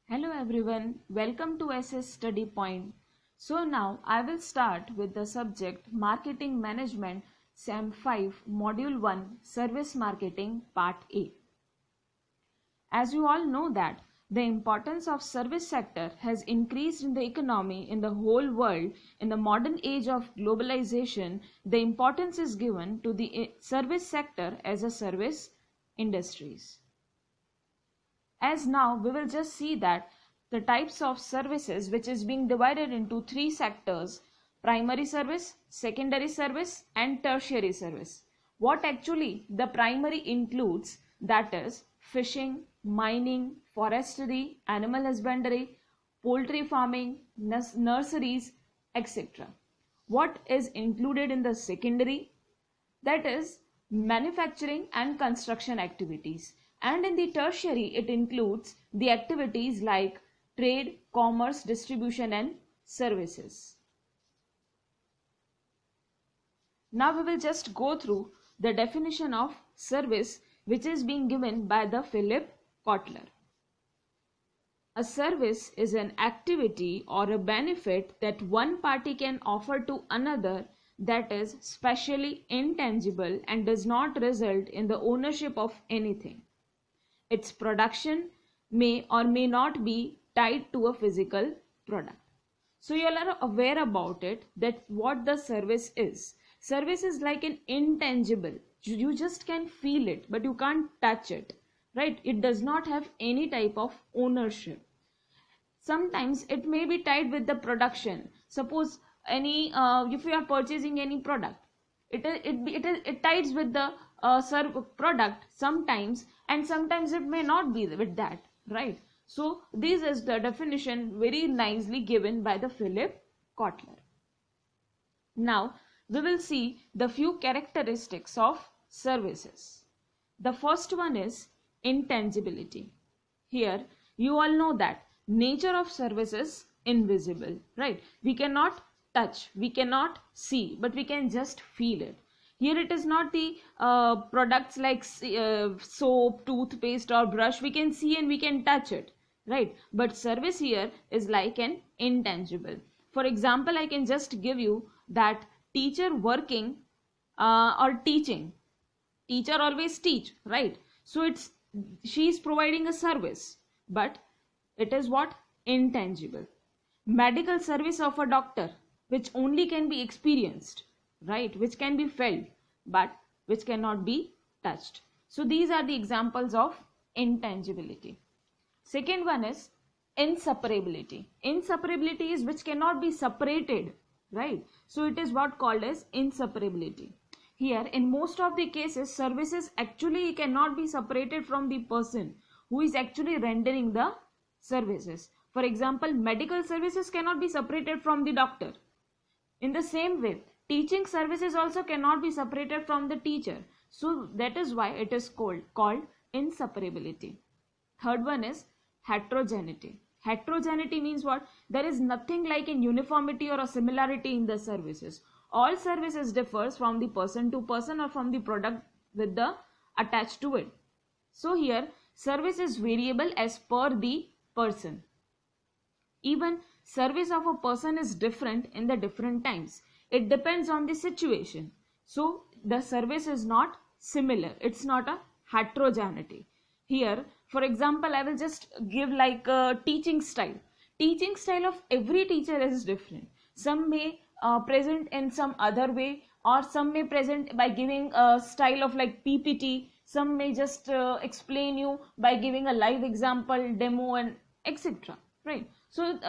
Hello everyone, welcome to SS Study Point. So now I will start with the subject Marketing Management SEM 5 Module 1 Service Marketing Part A. As you all know that the importance of service sector has increased in the economy in the whole world. In the modern age of globalization, the importance is given to the service sector as a service industries. As now we will just see that the types of services which is being divided into three sectors: primary service, secondary service and tertiary service. What actually the primary includes, that is fishing, mining, forestry, animal husbandry, poultry farming, nurseries, etc. What is included in the secondary? That is manufacturing and construction activities. And in the tertiary, it includes the activities like trade, commerce, distribution and services. Now we will just go through the definition of service which is being given by the Philip Kotler. A service is an activity or a benefit that one party can offer to another that is specially intangible and does not result in the ownership of anything. Its production may or may not be tied to a physical product. So you all are aware about it, that what the service is. Service is like an intangible. You just can feel it, but you can't touch it, right? It does not have any type of ownership. Sometimes it may be tied with the production. Suppose if you are purchasing any product, it ties with the product sometimes, and sometimes it may not be with that, right? So this is the definition very nicely given by the Philip Kotler. Now we will see the few characteristics of services. The first one is intangibility. Here you all know that nature of service is invisible, right? We cannot touch, we cannot see, but we can just feel it. Here it is not the products like soap, toothpaste or brush. We can see and we can touch it, right? But service here is like an intangible. For example, I can just give you that teacher working or teaching. Teacher always teach, right? So she is providing a service, but it is what? Intangible. Medical service of a doctor, which only can be experienced, right? Which can be felt, but which cannot be touched. So these are the examples of intangibility. Second one is inseparability. Inseparability is which cannot be separated, right? So it is what called as inseparability. Here in most of the cases, services actually cannot be separated from the person who is actually rendering the services. For example, medical services cannot be separated from the doctor. In the same way, teaching services also cannot be separated from the teacher. So that is why it is called inseparability. Third one is heterogeneity. Heterogeneity means what? There is nothing like in uniformity or a similarity in the services. All services differs from the person to person or from the product with the attached to it. So here service is variable as per the person. Even service of a person is different in the different times. It depends on the situation. So the service is not similar. It's not a heterogeneity. Here, for example, I will just give like a teaching style. Teaching style of every teacher is different. Some may present in some other way, or some may present by giving a style of like PPT. Some may just explain you by giving a live example, demo and etc. Right? So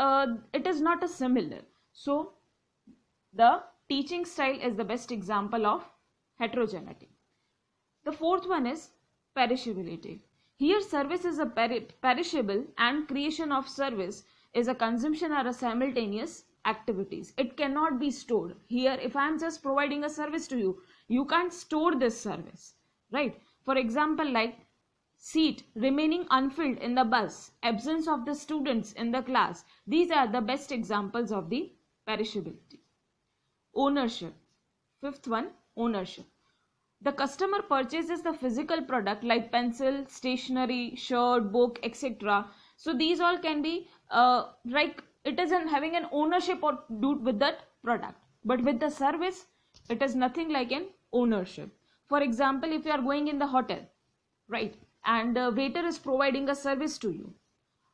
it is not a similar. So the teaching style is the best example of heterogeneity. The fourth one is perishability. Here service is a perishable, and creation of service is a consumption or a simultaneous activities. It cannot be stored. Here if I am just providing a service to you, you can't store this service, right? For example, like seat remaining unfilled in the bus, absence of the students in the class. These are the best examples of the perishability. Ownership. Fifth one, ownership. The customer purchases the physical product like pencil, stationery, shirt, book, etc. So these all can be like it isn't having an ownership or do with that product. But with the service, it is nothing like an ownership. For example, if you are going in the hotel, right, and the waiter is providing a service to you,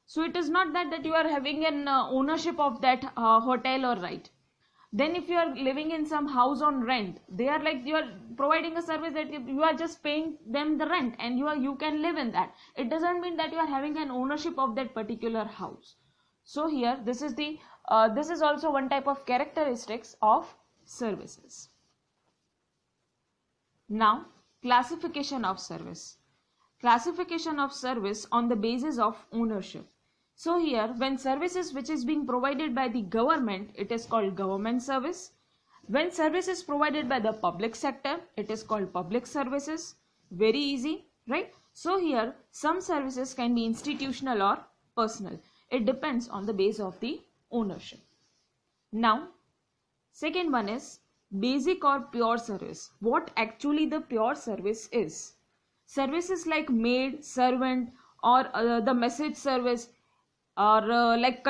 so it is not that you are having an ownership of that hotel, or right. Then if you are living in some house on rent, they are like, you are providing a service that you are just paying them the rent, and you can live in that. It doesn't mean that you are having an ownership of that particular house. So here this is also one type of characteristics of services. Now, classification of service. Classification of service on the basis of ownership. So here, when services which is being provided by the government, it is called government service. When service is provided by the public sector, it is called public services. Very easy, right? So here, some services can be institutional or personal. It depends on the base of the ownership. Now, second one is basic or pure service. What actually the pure service is? Services like maid, servant, or the message service, or like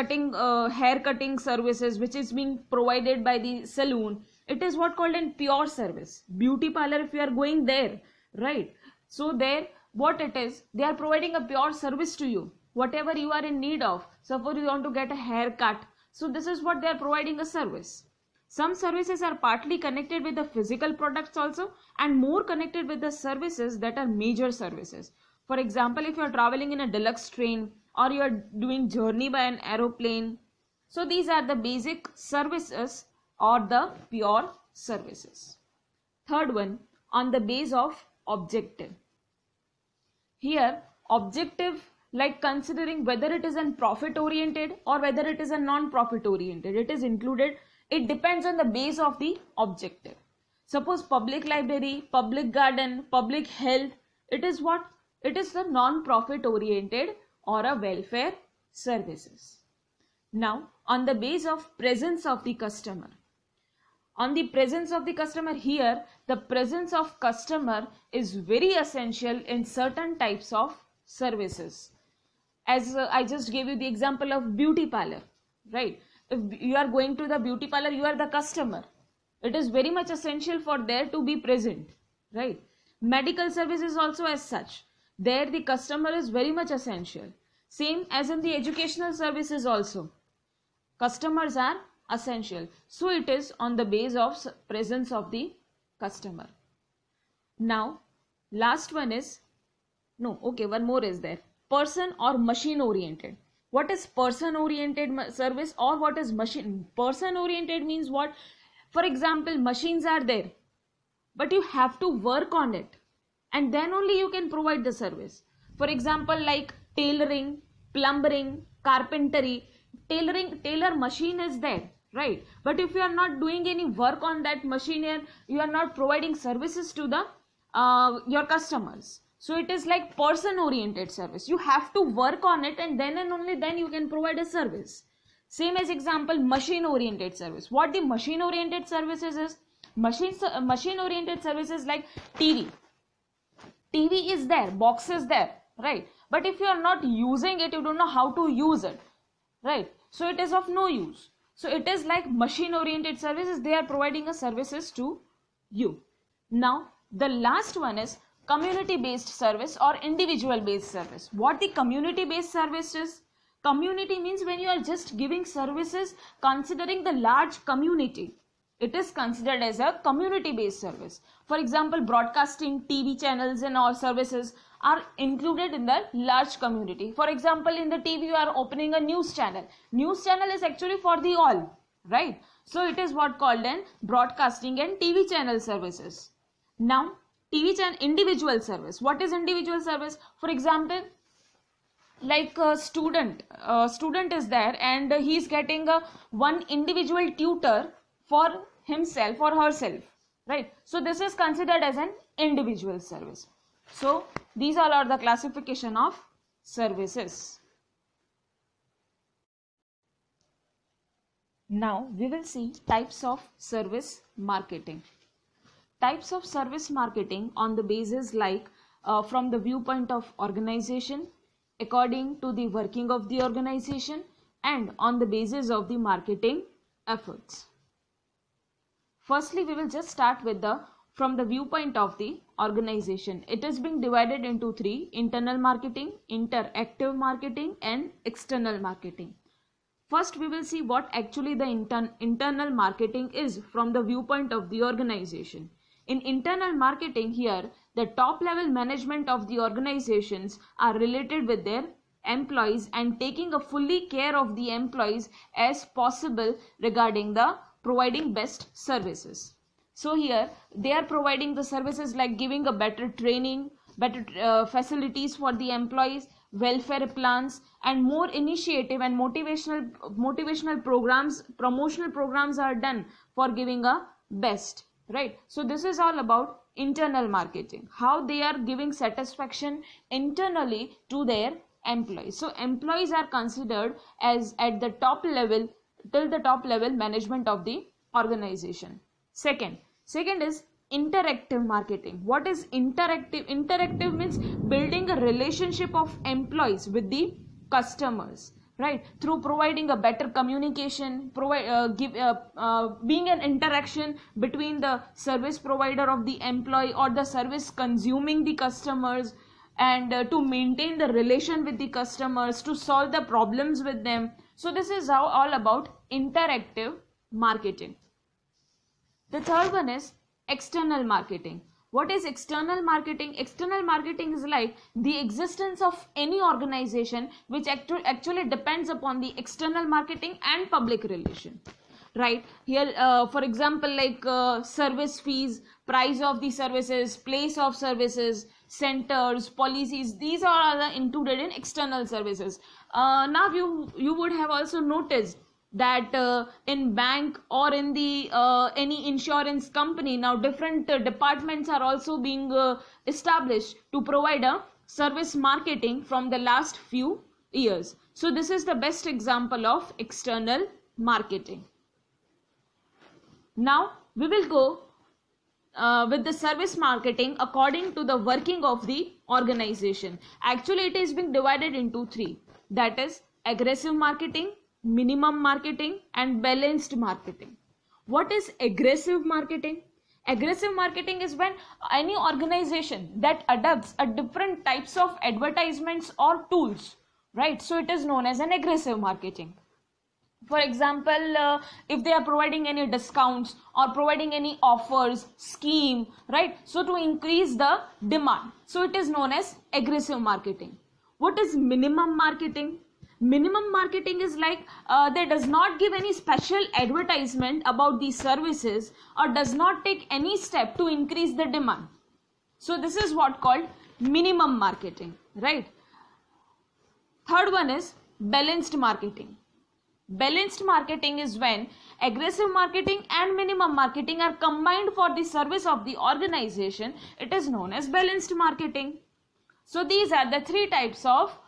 hair cutting services which is being provided by the salon, it is what called an pure service. Beauty parlor, if you are going there, right, so there what it is, they are providing a pure service to you, whatever you are in need of. Suppose you want to get a haircut, so this is what they are providing a service. Some services are partly connected with the physical products also, and more connected with the services that are major services. For example, if you are traveling in a deluxe train, or you are doing journey by an aeroplane, so these are the basic services or the pure services. Third one, on the base of objective. Here objective, like considering whether it is an profit oriented or whether it is a non-profit oriented, it is included. It depends on the base of the objective. Suppose public library, public garden, public health, it is what? It is the non-profit oriented or a welfare services. Now, on the base of presence of the customer. On the presence of the customer, here the presence of customer is very essential in certain types of services. As I just gave you the example of beauty parlor, right? If you are going to the beauty parlor, you are the customer. It is very much essential for there to be present, right? Medical services also as such. There the customer is very much essential. Same as in the educational services also. Customers are essential. So it is on the base of presence of the customer. Now, last one is, one more is there. Person or machine oriented. What is person oriented service or what is machine? Person oriented means what? For example, machines are there, but you have to work on it, and then only you can provide the service. For example, like tailoring, plumbing, carpentry. Tailor machine is there, right? But if you are not doing any work on that machine, you are not providing services to the your customers. So it is like person oriented service. You have to work on it, and only then you can provide a service. Same as example, machine oriented service. What the machine oriented services is? Machine oriented services like TV. TV is there, box is there, right? But if you are not using it, you don't know how to use it, right? So it is of no use. So it is like machine oriented services. They are providing a services to you. Now the last one is community based service or individual based service. What the community based service is? Community means when you are just giving services considering the large community, it is considered as a community based service. For example, broadcasting, TV channels and all services are included in the large community. For example, in the TV you are opening a news channel. News channel is actually for the all, right? So it is what called an broadcasting and TV channel services. Now TV channel individual service. What is individual service? For example, like a student is there and he is getting one individual tutor for himself or herself, right? So this is considered as an individual service. So these all are the classification of services. Now we will see types of service marketing. Types of service marketing on the basis like from the viewpoint of organization, according to the working of the organization and on the basis of the marketing efforts. Firstly, we will just start with from the viewpoint of the organization. It is being divided into three: internal marketing, interactive marketing, and external marketing. First, we will see what actually the internal marketing is from the viewpoint of the organization. In internal marketing, here the top level management of the organizations are related with their employees and taking a fully care of the employees as possible regarding the providing best services. So here they are providing the services like giving a better training, better facilities for the employees, welfare plans, and more initiative and motivational programs, promotional programs are done for giving a best, right? So this is all about internal marketing, how they are giving satisfaction internally to their employees. So employees are considered as at the top level, till the top level management of the organization. Second is interactive marketing. What is interactive? Interactive means building a relationship of employees with the customers, right? Through providing a better communication, being an interaction between the service provider of the employee or the service consuming the customers, and to maintain the relation with the customers, to solve the problems with them. So this is all about interactive marketing. The third one is external marketing. What is external marketing? External marketing is like the existence of any organization which actually depends upon the external marketing and public relation, right? Here for example, like service fees, price of the services, place of services, centers, policies, these are all included in external services. Now you would have also noticed that in bank or in the any insurance company, now different departments are also being established to provide a service marketing from the last few years. So this is the best example of external marketing. Now we will go with the service marketing according to the working of the organization. Actually it is being divided into three, that is aggressive marketing, minimum marketing, and balanced marketing. What is aggressive marketing? Aggressive marketing is when any organization that adopts a different types of advertisements or tools, right? So it is known as an aggressive marketing. For example, if they are providing any discounts or providing any offers, scheme, right? So to increase the demand, so it is known as aggressive marketing. What is minimum marketing? Minimum marketing is like they does not give any special advertisement about these services or does not take any step to increase the demand. So this is what called minimum marketing, right? Third one is balanced marketing. Balanced marketing is when aggressive marketing and minimum marketing are combined for the service of the organization. It is known as balanced marketing. So these are the three types of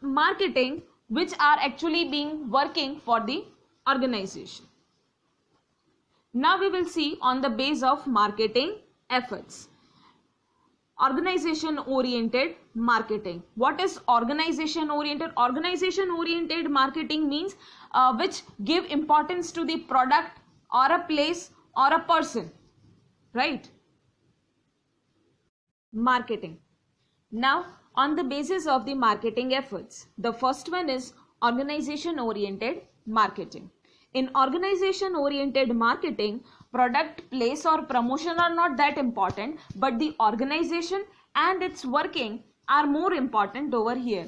marketing which are actually being working for the organization. Now we will see on the base of marketing efforts. Organization oriented marketing. What is organization oriented? Organization oriented marketing means which give importance to the product or a place or a person, right? Marketing. Now on the basis of the marketing efforts, the first one is organization oriented marketing. In organization oriented marketing, product, place or promotion are not that important, but the organization and its working are more important over here.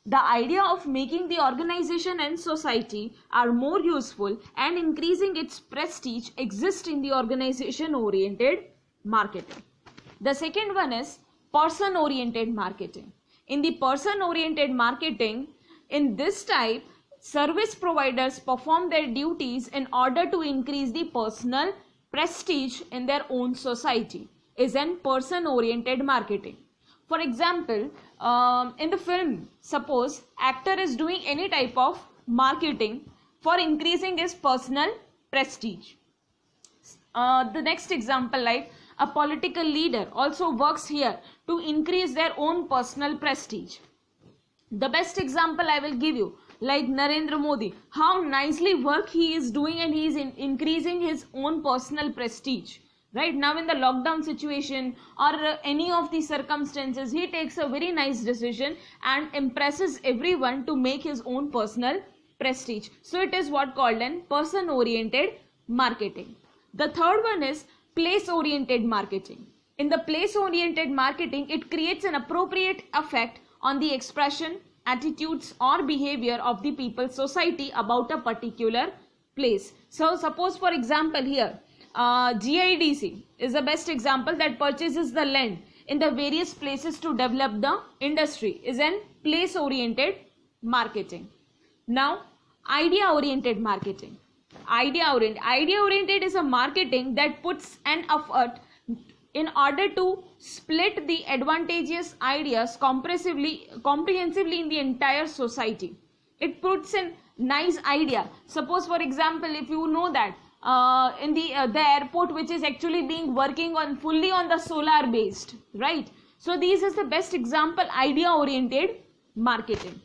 The idea of making the organization and society are more useful and increasing its prestige exists in the organization oriented marketing. The second one is person oriented marketing. In the person oriented marketing, in this type, service providers perform their duties in order to increase the personal prestige in their own society, is an person oriented marketing. For example, in the film, suppose actor is doing any type of marketing for increasing his personal prestige. The next example, like a political leader also works here to increase their own personal prestige. The best example I will give you, like Narendra Modi, how nicely work he is doing, and he is increasing his own personal prestige. Right now in the lockdown situation or any of the circumstances, he takes a very nice decision and impresses everyone to make his own personal prestige. So it is what called an person oriented marketing. The third one is place oriented marketing. In the place oriented marketing, it creates an appropriate effect on the expression, attitudes or behavior of the people, society about a particular place. So suppose for example here, GIDC is the best example, that purchases the land in the various places to develop the industry, is an place oriented marketing. Now idea oriented marketing. Idea oriented is a marketing that puts an effort in order to split the advantageous ideas comprehensively in the entire society. It puts in nice idea. Suppose for example, if you know that in the airport which is actually being working on fully on the solar based, right? So this is the best example, idea oriented marketing.